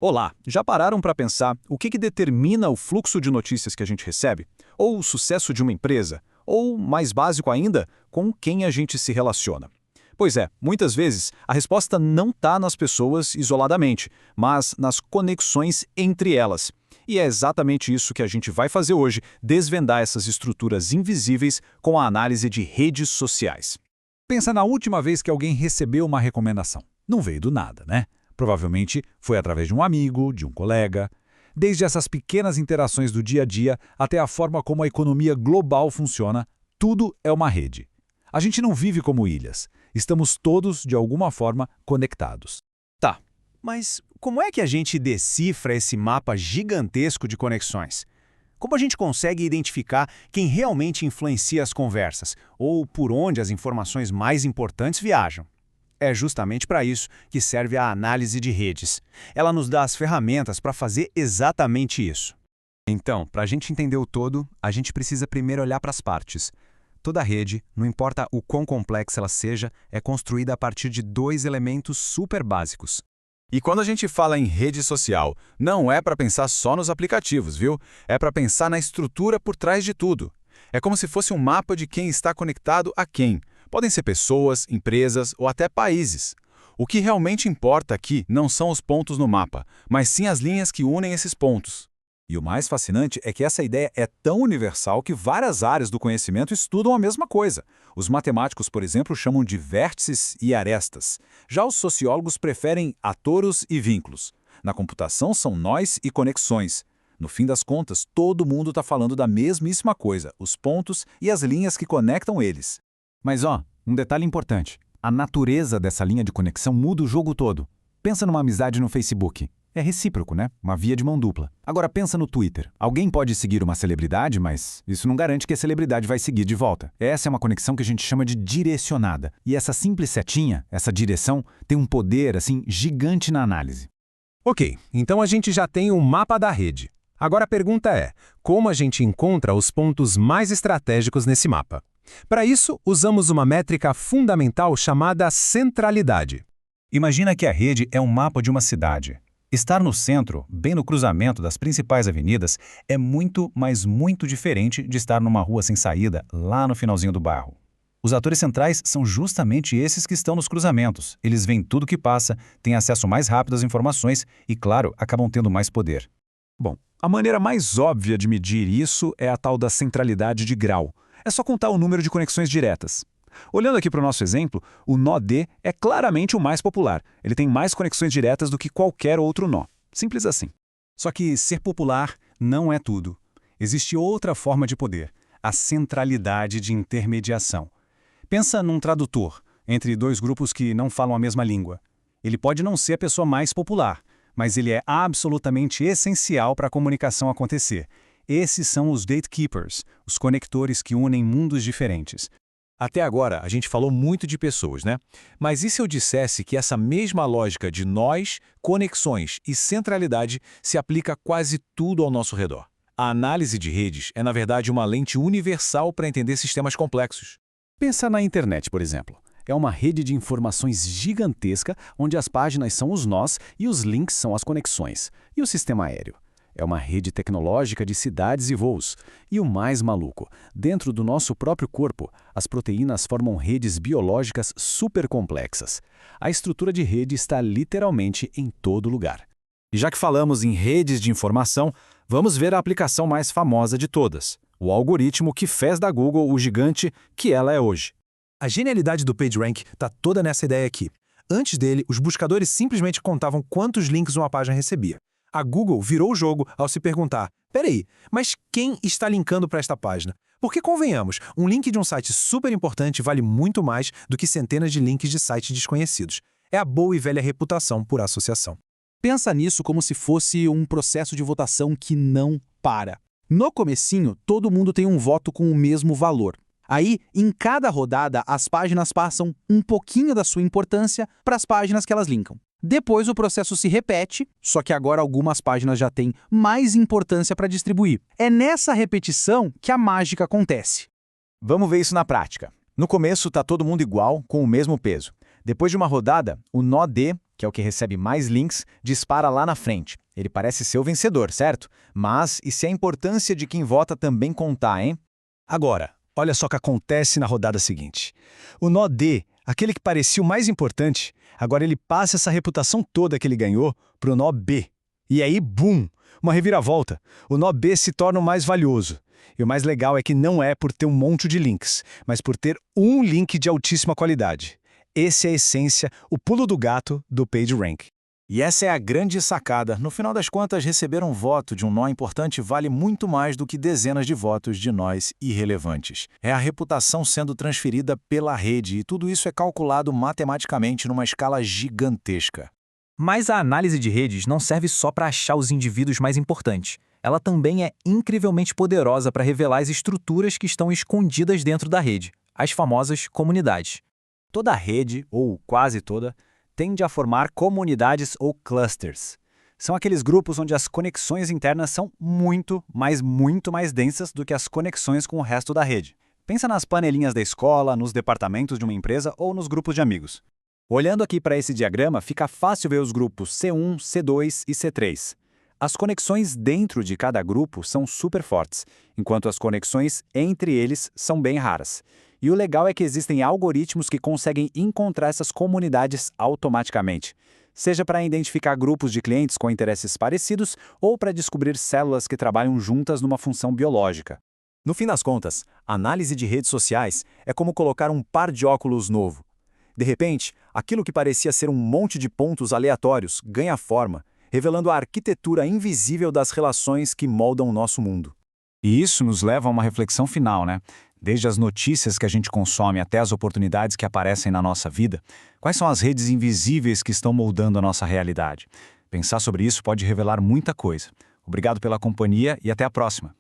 Olá, já pararam para pensar o que determina o fluxo de notícias que a gente recebe? Ou o sucesso de uma empresa? Ou, mais básico ainda, com quem a gente se relaciona? Pois é, muitas vezes a resposta não está nas pessoas isoladamente, mas nas conexões entre elas. E é exatamente isso que a gente vai fazer hoje, desvendar essas estruturas invisíveis com a análise de redes sociais. Pensa na última vez que alguém recebeu uma recomendação. Não veio do nada, né? Provavelmente foi através de um amigo, de um colega. Desde essas pequenas interações do dia a dia até a forma como a economia global funciona, tudo é uma rede. A gente não vive como ilhas. Estamos todos, de alguma forma, conectados. Tá, mas como é que a gente decifra esse mapa gigantesco de conexões? Como a gente consegue identificar quem realmente influencia as conversas ou por onde as informações mais importantes viajam? É justamente para isso que serve a análise de redes. Ela nos dá as ferramentas para fazer exatamente isso. Então, para a gente entender o todo, a gente precisa primeiro olhar para as partes. Toda rede, não importa o quão complexa ela seja, é construída a partir de dois elementos super básicos. E quando a gente fala em rede social, não é para pensar só nos aplicativos, viu? É para pensar na estrutura por trás de tudo. É como se fosse um mapa de quem está conectado a quem. Podem ser pessoas, empresas ou até países. O que realmente importa aqui não são os pontos no mapa, mas sim as linhas que unem esses pontos. E o mais fascinante é que essa ideia é tão universal que várias áreas do conhecimento estudam a mesma coisa. Os matemáticos, por exemplo, chamam de vértices e arestas. Já os sociólogos preferem atoros e vínculos. Na computação são nós e conexões. No fim das contas, todo mundo está falando da mesmíssima coisa, os pontos e as linhas que conectam eles. Mas um detalhe importante. A natureza dessa linha de conexão muda o jogo todo. Pensa numa amizade no Facebook. É recíproco, né? Uma via de mão dupla. Agora pensa no Twitter. Alguém pode seguir uma celebridade, mas isso não garante que a celebridade vai seguir de volta. Essa é uma conexão que a gente chama de direcionada. E essa simples setinha, essa direção, tem um poder, assim, gigante na análise. Ok, então a gente já tem um mapa da rede. Agora a pergunta é, como a gente encontra os pontos mais estratégicos nesse mapa? Para isso, usamos uma métrica fundamental chamada centralidade. Imagina que a rede é um mapa de uma cidade. Estar no centro, bem no cruzamento das principais avenidas, é muito, mas muito diferente de estar numa rua sem saída, lá no finalzinho do bairro. Os atores centrais são justamente esses que estão nos cruzamentos. Eles veem tudo que passa, têm acesso mais rápido às informações e, claro, acabam tendo mais poder. Bom, a maneira mais óbvia de medir isso é a tal da centralidade de grau. É só contar o número de conexões diretas. Olhando aqui para o nosso exemplo, o nó D é claramente o mais popular. Ele tem mais conexões diretas do que qualquer outro nó. Simples assim. Só que ser popular não é tudo. Existe outra forma de poder, a centralidade de intermediação. Pensa num tradutor, entre dois grupos que não falam a mesma língua. Ele pode não ser a pessoa mais popular, mas ele é absolutamente essencial para a comunicação acontecer. Esses são os gatekeepers, os conectores que unem mundos diferentes. Até agora, a gente falou muito de pessoas, né? Mas e se eu dissesse que essa mesma lógica de nós, conexões e centralidade se aplica a quase tudo ao nosso redor? A análise de redes é, na verdade, uma lente universal para entender sistemas complexos. Pensa na internet, por exemplo. É uma rede de informações gigantesca onde as páginas são os nós e os links são as conexões. E o sistema aéreo? É uma rede tecnológica de cidades e voos. E o mais maluco, dentro do nosso próprio corpo, as proteínas formam redes biológicas super complexas. A estrutura de rede está literalmente em todo lugar. E já que falamos em redes de informação, vamos ver a aplicação mais famosa de todas, o algoritmo que fez da Google o gigante que ela é hoje. A genialidade do PageRank está toda nessa ideia aqui. Antes dele, os buscadores simplesmente contavam quantos links uma página recebia. A Google virou o jogo ao se perguntar, peraí, mas quem está linkando para esta página? Porque, convenhamos, um link de um site super importante vale muito mais do que centenas de links de sites desconhecidos. É a boa e velha reputação por associação. Pensa nisso como se fosse um processo de votação que não para. No comecinho, todo mundo tem um voto com o mesmo valor. Aí, em cada rodada, as páginas passam um pouquinho da sua importância para as páginas que elas linkam. Depois o processo se repete, só que agora algumas páginas já têm mais importância para distribuir. É nessa repetição que a mágica acontece. Vamos ver isso na prática. No começo está todo mundo igual, com o mesmo peso. Depois de uma rodada, o nó D, que é o que recebe mais links, dispara lá na frente. Ele parece ser o vencedor, certo? Mas e se a importância de quem vota também contar, hein? Agora, olha só o que acontece na rodada seguinte. O nó D, aquele que parecia o mais importante, agora ele passa essa reputação toda que ele ganhou para o nó B. E aí, bum! Uma reviravolta. O nó B se torna o mais valioso. E o mais legal é que não é por ter um monte de links, mas por ter um link de altíssima qualidade. Essa é a essência, o pulo do gato do PageRank. E essa é a grande sacada. No final das contas, receber um voto de um nó importante vale muito mais do que dezenas de votos de nós irrelevantes. É a reputação sendo transferida pela rede e tudo isso é calculado matematicamente numa escala gigantesca. Mas a análise de redes não serve só para achar os indivíduos mais importantes. Ela também é incrivelmente poderosa para revelar as estruturas que estão escondidas dentro da rede, as famosas comunidades. Toda rede, ou quase toda, tende a formar comunidades ou clusters. São aqueles grupos onde as conexões internas são muito mais densas do que as conexões com o resto da rede. Pensa nas panelinhas da escola, nos departamentos de uma empresa ou nos grupos de amigos. Olhando aqui para esse diagrama, fica fácil ver os grupos C1, C2 e C3. As conexões dentro de cada grupo são super fortes, enquanto as conexões entre eles são bem raras. E o legal é que existem algoritmos que conseguem encontrar essas comunidades automaticamente, seja para identificar grupos de clientes com interesses parecidos ou para descobrir células que trabalham juntas numa função biológica. No fim das contas, a análise de redes sociais é como colocar um par de óculos novo. De repente, aquilo que parecia ser um monte de pontos aleatórios ganha forma, revelando a arquitetura invisível das relações que moldam o nosso mundo. E isso nos leva a uma reflexão final, né? Desde as notícias que a gente consome até as oportunidades que aparecem na nossa vida, quais são as redes invisíveis que estão moldando a nossa realidade? Pensar sobre isso pode revelar muita coisa. Obrigado pela companhia e até a próxima.